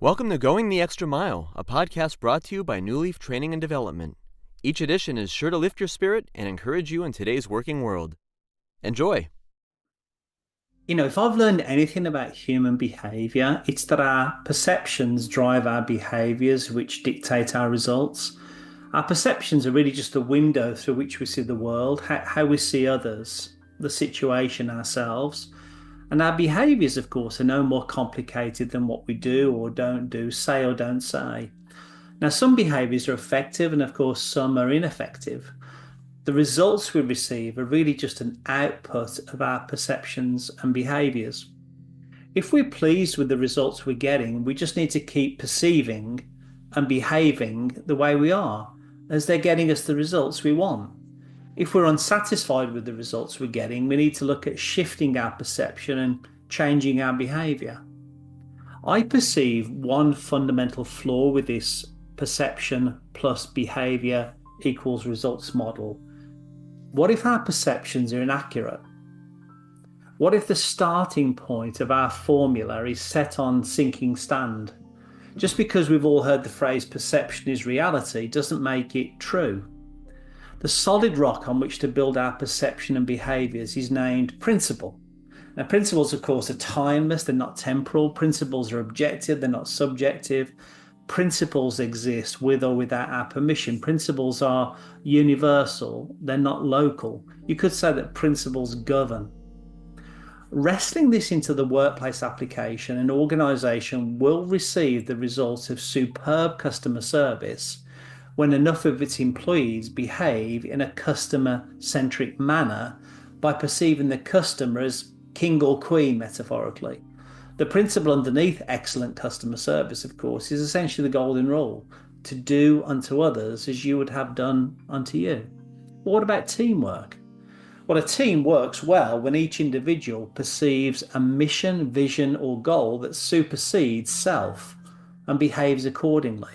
Welcome to Going the Extra Mile, a podcast brought to you by Newleaf Training and Development. Each edition is sure to lift your spirit and encourage you in today's working world. Enjoy. If I've learned anything about human behavior, it's that our perceptions drive our behaviors, which dictate our results. Our perceptions are really just the window through which we see the world, how we see others, the situation, ourselves. And our behaviors, of course, are no more complicated than what we do or don't do, say or don't say. Now, some behaviors are effective, and of course, some are ineffective. The results we receive are really just an output of our perceptions and behaviors. If we're pleased with the results we're getting, we just need to keep perceiving and behaving the way we are, as they're getting us the results we want. If we're unsatisfied with the results we're getting, we need to look at shifting our perception and changing our behavior. I perceive one fundamental flaw with this perception plus behavior equals results model. What if our perceptions are inaccurate? What if the starting point of our formula is set on sinking sand? Just because we've all heard the phrase perception is reality doesn't make it true. The solid rock on which to build our perception and behaviors is named principle. Now, principles, of course, are timeless, they're not temporal. Principles are objective, they're not subjective. Principles exist with or without our permission. Principles are universal, they're not local. You could say that principles govern. Wrestling this into the workplace application, an organization will receive the results of superb customer service when enough of its employees behave in a customer-centric manner by perceiving the customer as king or queen, metaphorically. The principle underneath excellent customer service, of course, is essentially the golden rule: to do unto others as you would have done unto you. But what about teamwork? Well, a team works well when each individual perceives a mission, vision, or goal that supersedes self and behaves accordingly.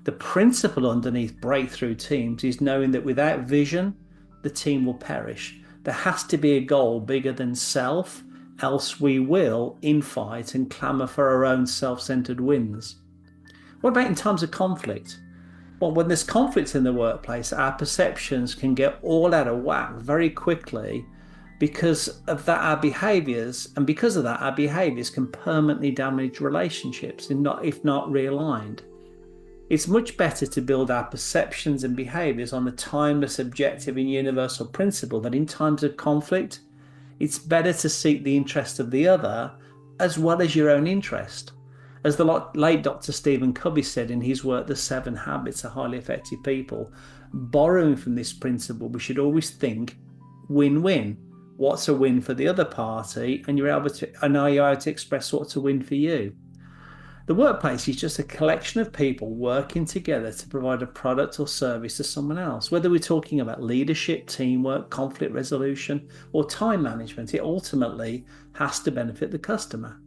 The principle underneath breakthrough teams is knowing that without vision, the team will perish. There has to be a goal bigger than self, else we will infight and clamour for our own self-centered wins. What about in times of conflict? Well, when there's conflict in the workplace, our perceptions can get all out of whack very quickly because of that our behaviours can permanently damage relationships if not realigned. It's much better to build our perceptions and behaviours on the timeless, objective and universal principle that in times of conflict, it's better to seek the interest of the other as well as your own interest. As the late Dr. Stephen Covey said in his work, The 7 Habits of Highly Effective People, borrowing from this principle, we should always think win-win. What's a win for the other party? And are you able to express what's a win for you? The workplace is just a collection of people working together to provide a product or service to someone else. Whether we're talking about leadership, teamwork, conflict resolution, or time management, it ultimately has to benefit the customer.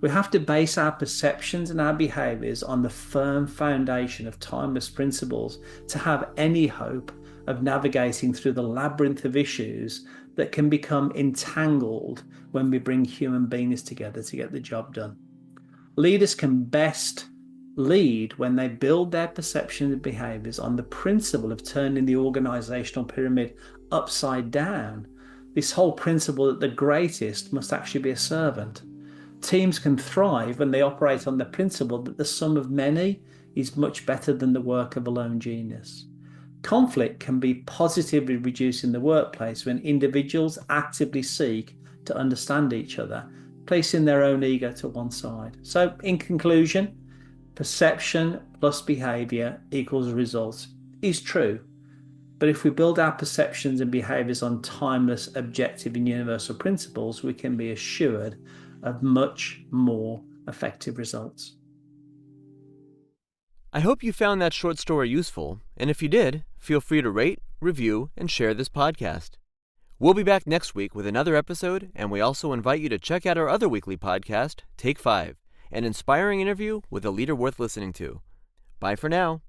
We have to base our perceptions and our behaviors on the firm foundation of timeless principles to have any hope of navigating through the labyrinth of issues that can become entangled when we bring human beings together to get the job done. Leaders can best lead when they build their perceptions and behaviors on the principle of turning the organizational pyramid upside down. This whole principle that the greatest must actually be a servant. Teams can thrive when they operate on the principle that the sum of many is much better than the work of a lone genius. Conflict can be positively reduced in the workplace when individuals actively seek to understand each other, placing their own ego to one side. So in conclusion, perception plus behavior equals results is true. But if we build our perceptions and behaviors on timeless, objective and universal principles, we can be assured of much more effective results. I hope you found that short story useful, and if you did, feel free to rate, review, and share this podcast. We'll be back next week with another episode, and we also invite you to check out our other weekly podcast, Take 5, an inspiring interview with a leader worth listening to. Bye for now.